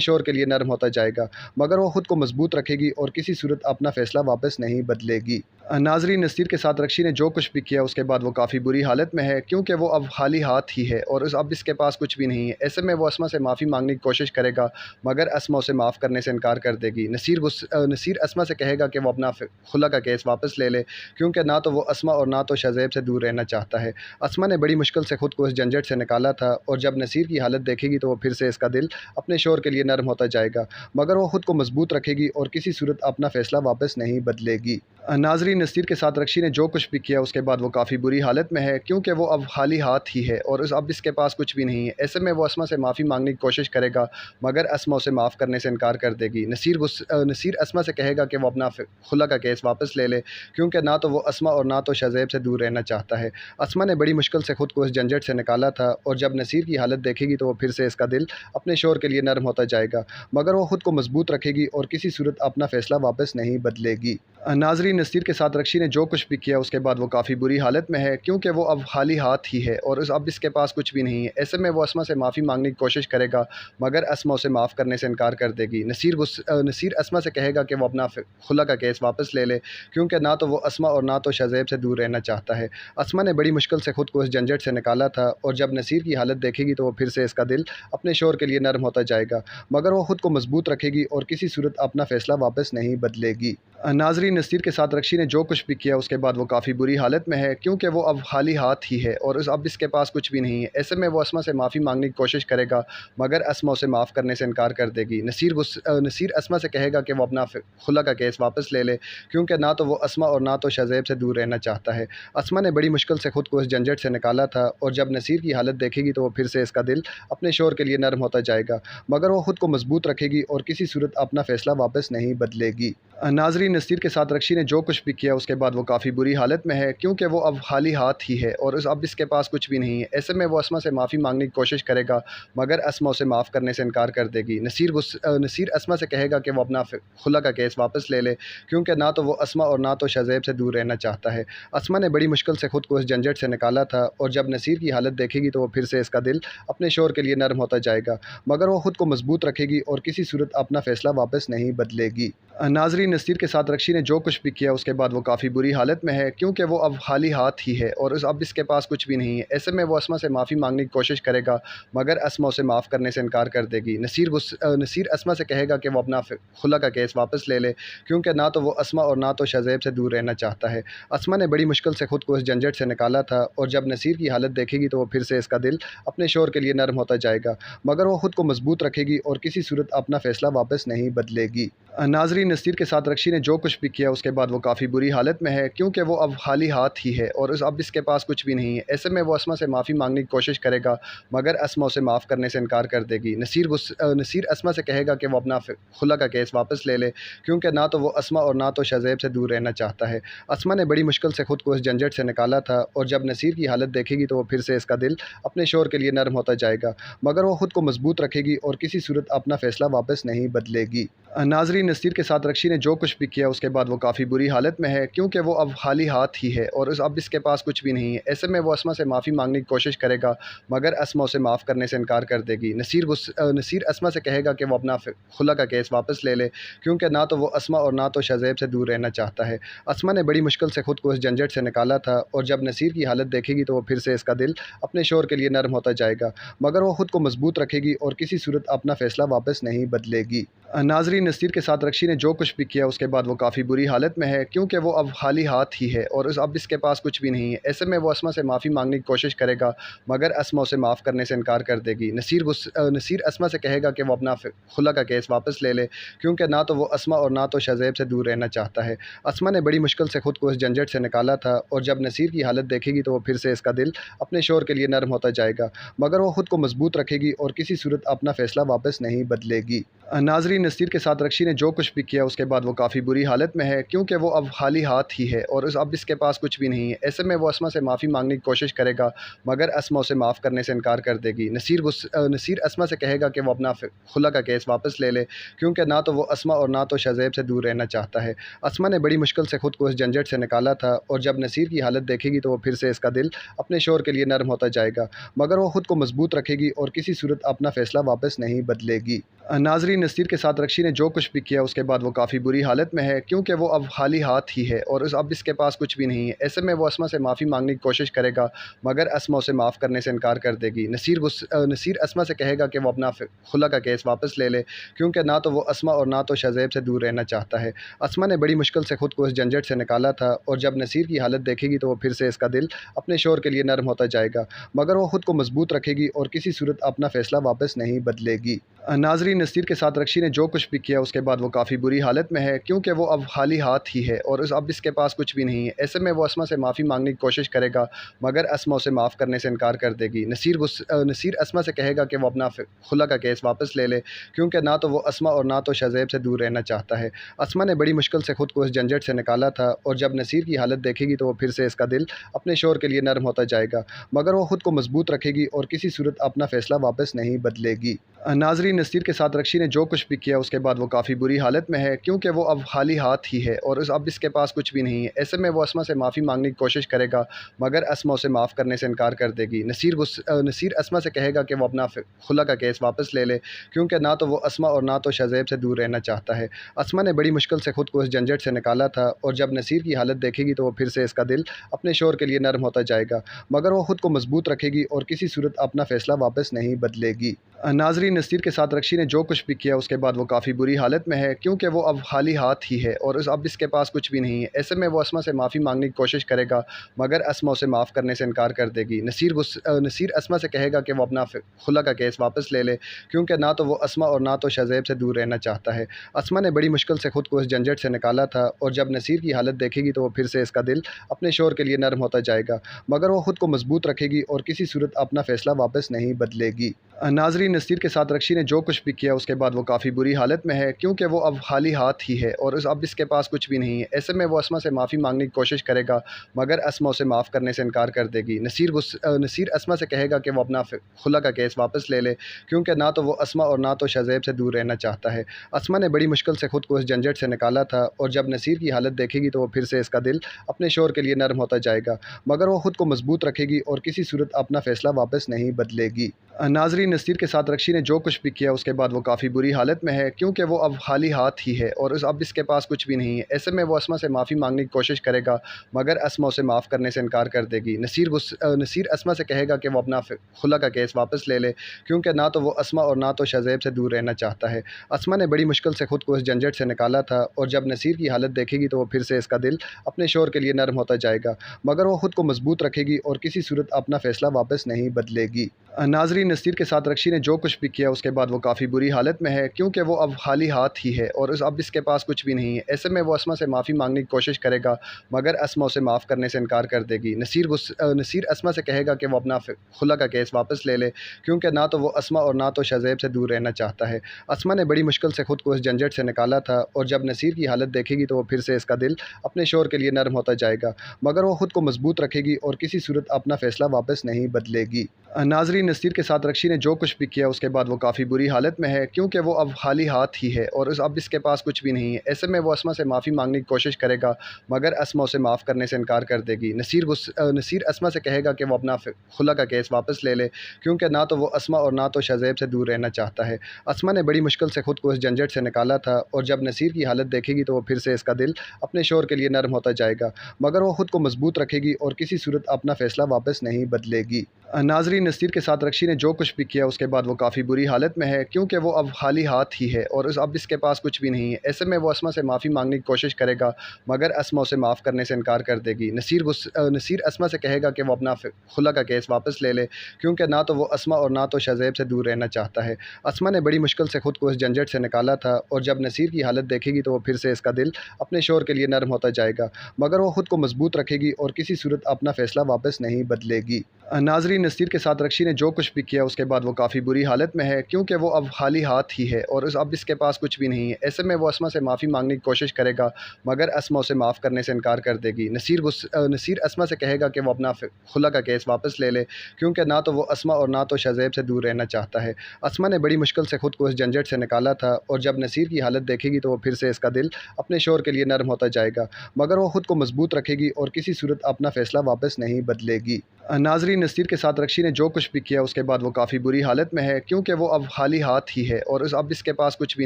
शोहर के लिए नरम होता जाएगा, मगर वो खुद को मजबूत रखेगी और किसी सूरत अपना फ़ैसला वापस नहीं बदलेगी। नाज़रीन, नसीर के साथ रक्षी ने जो कुछ भी किया उसके बाद वो काफ़ी बुरी हालत में है, क्योंकि वो अब खाली हाथ ही है और अब इसके पास कुछ भी नहीं है। ऐसे में वो अस्मा से माफ़ी मांगने की कोशिश करेगा, मगर अस्मा उसे माफ़ करने से इनकार कर देगी। नसीर अस्मा से कहेगा कि वो अपना खुला का केस वापस ले ले, क्योंकि ना तो वो अस्मा और ना तो शज़ेब से दूर रहना चाहता है। अस्मा ने बड़ी मुश्किल से खुद को इस झंझट से निकाला था, और जब नसीर की हालत देखेगी तो वो फिर से इसका दिल अपने शोहर के लिए नरम होता जाएगा, मगर वो खुद को मजबूत रखेगी और किसी सूरत अपना फ़ैसला वापस नहीं बदलेगी। नाज़रीन, नसीर के साथ रक्षी ने जो कुछ भी किया उसके बाद वो काफ़ी बुरी हालत में है, क्योंकि वो अब खाली हाथ ही है और अब इसके पास कुछ भी नहीं है। ऐसे में वो अस्मा से माफ़ी मांगने की कोशिश करेगा, मगर अस्मा उसे माफ़ करने से इनकार कर देगी। नसीर अस्मा से कहेगा कि वो अपना खुला का केस वापस ले ले, क्योंकि ना तो वो अस्मा और ना तो शज़ेब से दूर रहना चाहता है। अस्मा ने बड़ी मुश्किल से खुद को इस झंझट से निकाला था, और जब नसीर की हालत देखेगी तो वो फिर से इसका दिल अपने शोहर के लिए नरम होता जाएगा, मगर वो खुद को मजबूत रखेगी और किसी सूरत अपना फ़ैसला वापस नहीं बदलेगी। नाज़रीन, नसीर के साथ रक्षी ने जो कुछ भी किया उसके बाद वो काफ़ी बुरी हालत में है, क्योंकि वो अब खाली हाथ ही है और अब इसके पास कुछ भी नहीं है। ऐसे में वो अस्मा से माफ़ी मांगने की कोशिश करेगा, मगर अस्मा उसे माफ़ करने से इनकार कर देगी। नसीर अस्मा से कहेगा कि वो अपना खुला का केस वापस ले ले, क्योंकि ना तो वो अस्मा और ना तो शज़ेब से दूर रहना चाहता है। अस्मा ने बड़ी मुश्किल से खुद को इस झंझट से निकाला था, और जब नसीर की हालत देखेगी तो वो फिर से इसका दिल अपने शोहर के लिए नरम होता जाएगा, मगर वो खुद को मजबूत रखेगी और किसी सूरत अपना फ़ैसला वापस नहीं बदलेगी। नाज़रीन, नसीर के साथ रक्षी ने जो कुछ भी किया उसके बाद वो काफ़ी बुरी हालत में है, क्योंकि वो अब खाली हाथ ही है और अब इसके पास कुछ भी नहीं है। ऐसे में वो अस्मा से माफ़ी मांगने की कोशिश करेगा, मगर अस्मा उसे माफ़ करने से इनकार कर देगी। नसीर अस्मा से कहेगा कि वो अपना खुला का केस वापस ले ले, क्योंकि ना तो वो अस्मा और ना तो शज़ेब से दूर रहना चाहता है। अस्मा ने बड़ी मुश्किल से खुद को इस झंझट से निकाला था, और जब नसीर की हालत देखेगी तो वो फिर से इसका दिल अपने शोहर के लिए नरम होता जाएगा, मगर वो खुद को मजबूत रखेगी और किसी सूरत अपना फ़ैसला वापस नहीं बदलेगी। नाज़रीन, नसीर के साथ रक्षी ने जो कुछ भी किया उसके बाद वो काफ़ी बुरी हालत में है, क्योंकि वो अब खाली हाथ ही है और अब इसके पास कुछ भी नहीं है। ऐसे में वो अस्मा से माफ़ी मांगने की कोशिश करेगा, मगर अस्मा उसे माफ़ करने से इनकार कर देगी। नसीर अस्मा से कहेगा कि वो अपना खुला का केस वापस ले ले, क्योंकि ना तो वो अस्मा और ना तो शज़ेब से दूर रहना चाहता है। अस्मा ने बड़ी मुश्किल से खुद को इस झंझट से निकाला था, और जब नसीर की हालत देखेगी तो वो फिर से इसका दिल अपने शोहर के लिए नरम होता जाएगा, मगर वो खुद को मजबूत रखेगी और किसी सूरत अपना फ़ैसला वापस नहीं बदलेगी। नाज़रीन, नसीर के साथ रक्षी ने जो कुछ भी किया उसके बाद वो काफ़ी बुरी हालत में है, क्योंकि वो अब खाली हाथ ही है और अब इसके पास कुछ भी नहीं है। ऐसे में वो अस्मा से माफ़ी मांगने की कोशिश करेगा, मगर अस्मा उसे माफ़ करने से इनकार कर देगी। नसीर अस्मा से कहेगा कि वो अपना खुला का केस वापस ले ले, क्योंकि ना तो वो अस्मा और ना तो शज़ेब से दूर रहना चाहता है। अस्मा ने बड़ी मुश्किल से खुद को इस झंझट से निकाला था, और जब नसीर की हालत देखेगी तो वो फिर से इसका दिल अपने शोहर के लिए नरम होता जाएगा, मगर वो खुद को मजबूत रखेगी और किसी सूरत अपना फ़ैसला वापस नहीं बदलेगी। नाज़रीन, नसीर के साथ रक्षी ने जो कुछ भी किया उसके बाद वो काफ़ी बुरी हालत में है, क्योंकि वो अब खाली हाथ ही है और अब इसके पास कुछ भी नहीं है। ऐसे में वो अस्मा से माफ़ी मांगने की कोशिश करेगा, मगर अस्मा उसे माफ़ करने से इनकार कर देगी। नसीर अस्मा से कहेगा कि वो अपना खुला का केस वापस ले ले, क्योंकि ना तो वो अस्मा और ना तो शज़ेब से दूर रहना चाहता है। अस्मा ने बड़ी मुश्किल से खुद को इस झंझट से निकाला था, और जब नसीर की हालत देखेगी तो वो फिर से इसका दिल अपने शोहर के लिए नरम होता जाएगा, मगर वो खुद को मजबूत रखेगी और किसी सूरत अपना फ़ैसला वापस नहीं बदलेगी। नाज़रीन, नसीर के साथ रक्षी ने जो कुछ भी किया उसके बाद वो काफ़ी बुरी हालत में है, क्योंकि वो अब खाली हाथ ही है और अब इसके पास कुछ भी नहीं है। ऐसे में वो अस्मा से माफ़ी मांगने की कोशिश करेगा, मगर अस्मा उसे माफ़ करने से इनकार कर देगी। नसीर अस्मा से कहेगा कि वो अपना खुला का केस वापस ले ले, क्योंकि ना तो वो अस्मा और ना तो शज़ेब से दूर रहना चाहता है। अस्मा ने बड़ी मुश्किल से खुद को इस झंझट से निकाला था, और जब नसीर की हालत देखेगी तो वो फिर से इसका दिल अपने शोहर के लिए नरम होता जाएगा, मगर वो खुद को मजबूत रखेगी और किसी सूरत अपना फ़ैसला वापस नहीं बदलेगी। नाज़रीन, नसीर के साथ रक्षी ने जो कुछ भी किया उसके बाद वो काफ़ी बुरी हालत में है, क्योंकि वो अब खाली हाथ ही है और अब इसके पास कुछ भी नहीं है। ऐसे में वो अस्मा से माफ़ी मांगने की कोशिश करेगा, मगर अस्मा उसे माफ़ करने से इनकार कर देगी। नसीर अस्मा से कहेगा कि वो अपना खुला का केस वापस ले ले, क्योंकि ना तो वो अस्मा और ना तो शज़ेब से दूर रहना चाहता है। अस्मा ने बड़ी मुश्किल से खुद को इस झंझट से निकाला था, और जब नसीर की हालत देखेगी तो वो फिर से इसका दिल अपने शोहर के लिए नरम होता जाएगा, मगर वो खुद को मजबूत रखेगी और किसी सूरत अपना फ़ैसला वापस नहीं बदलेगी। नाज़रीन, नसीर के साथ साथ रक्षी ने जो कुछ भी किया उसके बाद वो काफ़ी बुरी हालत में है, क्योंकि वो अब खाली हाथ ही है और अब इसके पास कुछ भी नहीं है। ऐसे में वो अस्मा से माफ़ी मांगने की कोशिश करेगा, मगर अस्मा उसे माफ़ करने से इनकार कर देगी। नसीर अस्मा से कहेगा कि वो अपना खुला का केस वापस ले ले, क्योंकि ना तो वो अस्मा और ना तो शहज़ैब से दूर रहना चाहता है। अस्मा ने बड़ी मुश्किल से खुद को इस झंझट से निकाला था, और जब नसीर की हालत देखेगी तो वो फिर से इसका दिल अपने शोहर के लिए नरम होता जाएगा, मगर वो खुद को मजबूत रखेगी और किसी सूरत अपना फ़ैसला वापस नहीं बदलेगी। नाज़रीन, नसीर के साथ रक्षी ने जो कुछ भी किया उसके बाद वो काफ़ी बुरी हालत में है, क्योंकि वो अब खाली हाथ ही है और अब इसके पास कुछ भी नहीं है। ऐसे में वो अस्मा से माफ़ी मांगने की कोशिश करेगा, मगर अस्मा उसे माफ़ करने से इनकार कर देगी। नसीर अस्मा से कहेगा कि वो अपना खुला का केस वापस ले ले, क्योंकि ना तो वो अस्मा और ना तो शहज़ैब से दूर रहना चाहता है। अस्मा ने बड़ी मुश्किल से खुद को इस झंझट से निकाला था, और जब नसीर की हालत देखेगी तो वो फिर से इसका दिल अपने शोहर के लिए नरम होता जाएगा, मगर वो खुद को मजबूत रखेगी और किसी सूरत अपना फ़ैसला वापस नहीं बदलेगी। नाज़रीन, नसीर के साथ रक्षी ने जो कुछ भी किया उसके बाद वो काफ़ी बुरी हालत में है, क्योंकि वो अब खाली हाथ ही है और अब इसके पास कुछ भी नहीं है। ऐसे में वो अस्मा से माफ़ी मांगने की कोशिश करेगा, मगर अस्मा उसे माफ़ करने से इनकार कर देगी। नसीर अस्मा से कहेगा कि वो अपना खुला का केस वापस ले ले, क्योंकि ना तो वो अस्मा और ना तो शहज़ैब से दूर रहना चाहता है। अस्मा ने बड़ी मुश्किल से खुद को इस झंझट से निकाला था, और जब नसीर की हालत देखेगी तो वो फिर से इसका दिल अपने शोहर के लिए नरम होता जाएगा, मगर वो खुद को मजबूत रखेगी और किसी सूरत अपना फ़ैसला वापस नहीं बदलेगी। नाज़रीन, नसीर के साथ रक्षी ने जो कुछ भी किया उसके बाद वो काफ़ी बुरी हालत में है, क्योंकि वो अब खाली हाथ ही है और अब इसके पास कुछ भी नहीं है। ऐसे में वो अस्मा से माफ़ी मांगने की कोशिश करेगा, मगर अस्मा उसे माफ़ करने से इनकार कर देगी। नसीर अस्मा से कहेगा कि वो अपना खुला का केस वापस ले ले, क्योंकि ना तो वो अस्मा और ना तो शहज़ैब से दूर रहना चाहता है। अस्मा ने बड़ी मुश्किल से खुद को इस झंझट से निकाला था, और जब नसीर की हालत देखेगी तो वो फिर से इसका दिल अपने शोहर के लिए नरम होता जाएगा, मगर वो खुद को मजबूत रखेगी और किसी सूरत अपना फ़ैसला वापस नहीं बदलेगी। नाज़रीन, नसीर के साथ रक्षी ने जो कुछ भी किया उसके बाद वो काफ़ी बुरी हालत में है, क्योंकि वो अब खाली हाथ ही है और अब इसके पास कुछ भी नहीं है। ऐसे में वो अस्मा से माफ़ी मांगने की कोशिश करेगा, मगर अस्मा उसे माफ़ करने से इनकार कर देगी। नसीर अस्मा से कहेगा कि वो अपना खुला का केस वापस ले ले, क्योंकि ना तो वो अस्मा और ना तो शहज़ैब से दूर रहना चाहता है। अस्मा ने बड़ी मुश्किल से खुद को इस झंझट से निकाला था, और जब नसीर की हालत देखेगी तो वो फिर से इसका दिल अपने शोहर के लिए नरम होता जाएगा, मगर वो खुद को मजबूत रखेगी और किसी सूरत अपना फ़ैसला वापस नहीं बदलेगी। नाज़रीन, नसीर के साथ रक्षी ने जो कुछ भी किया उसके बाद वो काफ़ी बुरी हालत में है, क्योंकि वो अब खाली हाथ ही है और अब इसके पास कुछ भी नहीं है। ऐसे में वो अस्मा से माफ़ी मांगने की कोशिश करेगा, मगर अस्मा उसे माफ़ करने से इनकार कर देगी। नसीर अस्मा से कहेगा कि वो अपना खुला का केस वापस ले ले, क्योंकि ना तो वो अस्मा और ना तो शहज़ैब से दूर रहना चाहता है। अस्मा ने बड़ी मुश्किल से खुद को इस झंझट से निकाला था, और जब नसीर की हालत देखेगी तो वो फिर से इसका दिल अपने शोहर के लिए नरम होता जाएगा, मगर वो खुद को मजबूत रखेगी और किसी सूरत अपना फ़ैसला वापस नहीं बदलेगी। नाज़रीन, नसीर के साथ रक्षी ने जो कुछ भी किया उसके बाद वो काफ़ी बुरी हालत में है, क्योंकि वो अब खाली हाथ ही है और अब इसके पास कुछ भी नहीं है। ऐसे में वो अस्मा से माफ़ी मांगने की कोशिश करेगा, मगर अस्मा उसे माफ़ करने से इनकार कर देगी। नसीर अस्मा से कहेगा कि वो अपना खुला का केस वापस ले ले, क्योंकि ना तो वो अस्मा और ना तो शहज़ैब से दूर रहना चाहता है। अस्मा ने बड़ी मुश्किल से खुद को इस झंझट से निकाला था, और जब नसीर की हालत देखेगी तो वो फिर से इसका दिल अपने शोहर के लिए नरम होता जाएगा, मगर वो खुद को मजबूत रखेगी और किसी सूरत अपना फ़ैसला वापस नहीं बदलेगी। नाज़रीन, नसीर के साथ रक्षी ने जो कुछ भी किया उसके बाद वो काफ़ी बुरी हालत में है, क्योंकि वो अब खाली हाथ ही है और अब इसके पास कुछ भी नहीं है। ऐसे में वो अस्मा से माफ़ी मांगने की कोशिश करेगा, मगर अस्मा उसे माफ़ करने से इनकार कर देगी। नसीर अस्मा से कहेगा कि वो अपना खुला का केस वापस ले ले, क्योंकि ना तो वो अस्मा और ना तो शहज़ैब से दूर रहना चाहता है। अस्मा ने बड़ी मुश्किल से खुद को इस झंझट से निकाला था, और जब नसीर की हालत देखेगी तो वो फिर से इसका दिल अपने शोहर के लिए नरम होता जाएगा, मगर वो खुद को मजबूत रखेगी और किसी सूरत अपना फ़ैसला वापस नहीं बदलेगी। नाज़रीन, नसीर के साथ रक्षी ने जो कुछ भी किया उसके बाद वो काफ़ी बुरी हालत में है, क्योंकि वो अब खाली हाथ ही है और अब इसके पास कुछ भी नहीं है। ऐसे में वो अस्मा से माफ़ी मांगने की कोशिश करेगा, मगर अस्मा उसे माफ़ करने से इनकार कर देगी। नसीर अस्मा से कहेगा कि वो अपना खुला का केस वापस ले ले, क्योंकि ना तो वो अस्मा और ना तो शहज़ैब से दूर रहना चाहता है। अस्मा ने बड़ी मुश्किल से खुद को इस झंझट से निकाला था, और जब नसीर की हालत देखेगी तो वो फिर से इसका दिल अपने शोहर के लिए नरम होता जाएगा, मगर वो खुद को मजबूत रखेगी और किसी सूरत अपना फ़ैसला वापस नहीं बदलेगी। नाज़रीन, नसीर के साथ रक्षी ने जो कुछ भी किया उसके बाद वो काफ़ी बुरी हालत में है, क्योंकि वो अब खाली हाथ ही है और अब इसके पास कुछ भी नहीं है। ऐसे में वो अस्मा से माफ़ी मांगने की कोशिश करेगा, मगर अस्मा उसे माफ़ करने से इनकार कर देगी। नसीर अस्मा से कहेगा कि वो अपना खुला का केस वापस ले ले, क्योंकि ना तो वो अस्मा और ना तो शहज़ैब से दूर रहना चाहता है। अस्मा ने बड़ी मुश्किल से खुद को इस झंझट से निकाला था, और जब नसीर की हालत देखेगी तो वो फिर से इसका दिल अपने शोहर के लिए नरम होता जाएगा, मगर वो खुद को मजबूत रखेगी और किसी सूरत अपना फ़ैसला वापस नहीं बदलेगी। नाज़रीन, नसीर के साथ रक्षी ने जो कुछ भी किया उसके बाद वो काफ़ी बुरी हालत में है, क्योंकि वो अब खाली हाथ ही है और अब इसके पास कुछ भी नहीं है। ऐसे में वो अस्मा से माफ़ी मांगने की कोशिश करेगा, मगर अस्मा उसे माफ़ करने से इनकार कर देगी। नसीर अस्मा से कहेगा कि वो अपना खुला का केस वापस ले ले, क्योंकि ना तो वो अस्मा और ना तो शहज़ैब से दूर रहना चाहता है। अस्मा ने बड़ी मुश्किल से खुद को इस झंझट से निकाला था, और जब नसीर की हालत देखेगी तो वो फिर से इसका दिल अपने शोहर के लिए नरम होता जाएगा, मगर वो खुद को मजबूत रखेगी और किसी सूरत अपना फ़ैसला वापस नहीं बदलेगी। नाज़रीन, नसीर के साथ रक्षी ने जो कुछ भी किया उसके बाद वो काफ़ी बुरी हालत में है, क्योंकि वो अब खाली हाथ ही है और अब इसके पास कुछ भी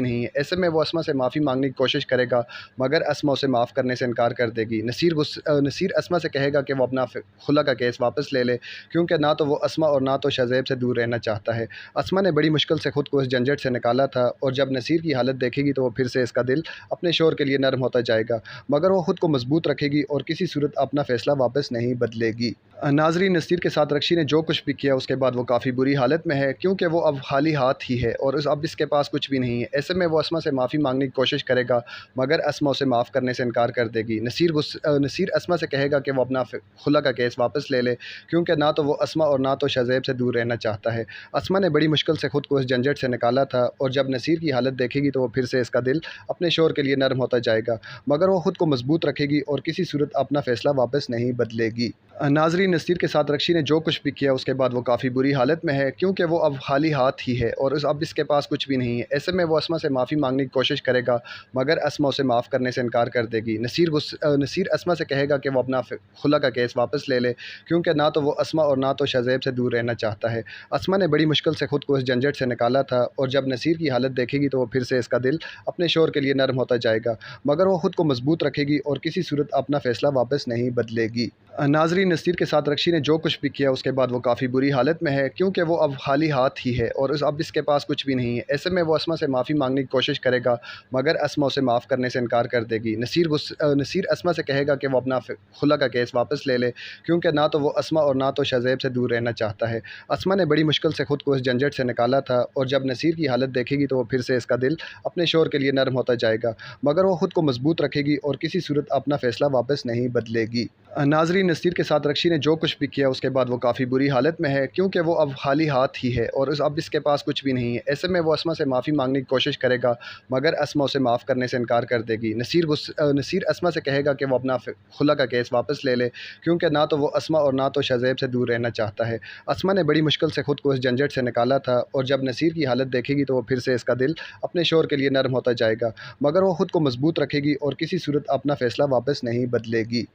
नहीं है। ऐसे में वो अस्मा से माफ़ी मांगने की कोशिश करेगा, मगर अस्मा उसे माफ़ करने से इनकार कर देगी। नसीर अस्मा से कहेगा कि वो अपना खुला का केस वापस ले ले, क्योंकि ना तो वो अस्मा और ना तो शहज़ैब से दूर रहना चाहता है। अस्मा ने बड़ी मुश्किल से खुद को इस झंझट से निकाला था, और जब नसीर की हालत देखेगी तो वो फिर से इसका दिल अपने शोहर के लिए नरम होता जाएगा, मगर वो खुद को मजबूत रखेगी और किसी सूरत अपना फ़ैसला वापस नहीं बदलेगी। नाज़रीन, नसीर के साथ रक्षी ने जो कुछ भी किया उसके बाद वो काफ़ी बुरी हालत में है, क्योंकि वो अब खाली हाथ ही है और अब इसके पास कुछ भी नहीं है। ऐसे में वो अस्मा से माफ़ी मांगने की कोशिश करेगा, मगर अस्मा उसे माफ़ करने से इनकार कर देगी। नसीर अस्मा से कहेगा कि वो अपना खुला का केस वापस ले ले, क्योंकि ना तो वो अस्मा और ना तो शहज़ैब से दूर रहना चाहता है। अस्मा ने बड़ी मुश्किल से खुद को इस झंझट से निकाला था, और जब नसीर की हालत देखेगी तो वो फिर से इसका दिल अपने शोहर के लिए नरम होता जाएगा, मगर वो खुद को मजबूत रखेगी और किसी सूरत अपना फ़ैसला वापस नहीं बदलेगी। नाज़रीन, नसीर के साथ रक्षी ने जो कुछ भी किया उसके बाद वो काफ़ी बुरी हालत में है, क्योंकि वो अब खाली हाथ ही है और अब इसके पास कुछ भी नहीं है। ऐसे में वो अस्मा से माफ़ी मांगने की कोशिश करेगा, मगर अस्मा उसे माफ़ करने से इनकार कर देगी। नसीर अस्मा से कहेगा कि वो अपना खुला का केस वापस ले ले, क्योंकि ना तो वो अस्मा और ना तो शहज़ैब से दूर रहना चाहता है। अस्मा ने बड़ी मुश्किल से खुद को इस झंझट से निकाला था, और जब नसीर की हालत देखेगी तो वो फिर से इसका दिल अपने शोहर के लिए नरम होता जाएगा, मगर वो खुद को मजबूत रखेगी और किसी सूरत अपना फ़ैसला वापस नहीं बदलेगी। नाज़रीन, नसीर के साथ रक्षी ने जो कुछ भी किया उसके बाद वो काफ़ी बुरी हालत में है, क्योंकि वो अब खाली हाथ ही है और अब इसके पास कुछ भी नहीं है। ऐसे में वो अस्मा से माफ़ी मांगने की कोशिश करेगा, मगर अस्मा उसे माफ़ करने से इनकार कर देगी। नसीर अस्मा से कहेगा कि वो अपना खुला का केस वापस ले ले, क्योंकि ना तो वो अस्मा और ना तो शहज़ैब से दूर रहना चाहता है। अस्मा ने बड़ी मुश्किल से खुद को इस झंझट से निकाला था, और जब नसीर की हालत देखेगी तो वो फिर से इसका दिल अपने शोहर के लिए नरम होता जाएगा, मगर वो खुद को मजबूत रखेगी और किसी सूरत अपना फ़ैसला वापस नहीं बदलेगी। नाज़रीन, नसीर के साथ रक्षी ने जो कुछ भी किया उसके बाद वो काफ़ी बुरी हालत में है, क्योंकि वो अब खाली हाथ ही है और अब इसके पास कुछ भी नहीं है। ऐसे में वो अस्मा से माफ़ी मांगने की कोशिश करेगा, मगर अस्मा उसे माफ़ करने से इनकार कर देगी। नसीर अस्मा से कहेगा कि वो अपना खुला का केस वापस ले ले, क्योंकि ना तो वो अस्मा और ना तो शहज़ैब से दूर रहना चाहता है। अस्मा ने बड़ी मुश्किल से खुद को इस झंझट से निकाला था, और जब नसीर की हालत देखेगी तो वो फिर से इसका दिल अपने शोहर के लिए नरम होता जाएगा, मगर वो खुद को मजबूत रखेगी और किसी सूरत अपना फ़ैसला वापस नहीं बदलेगी।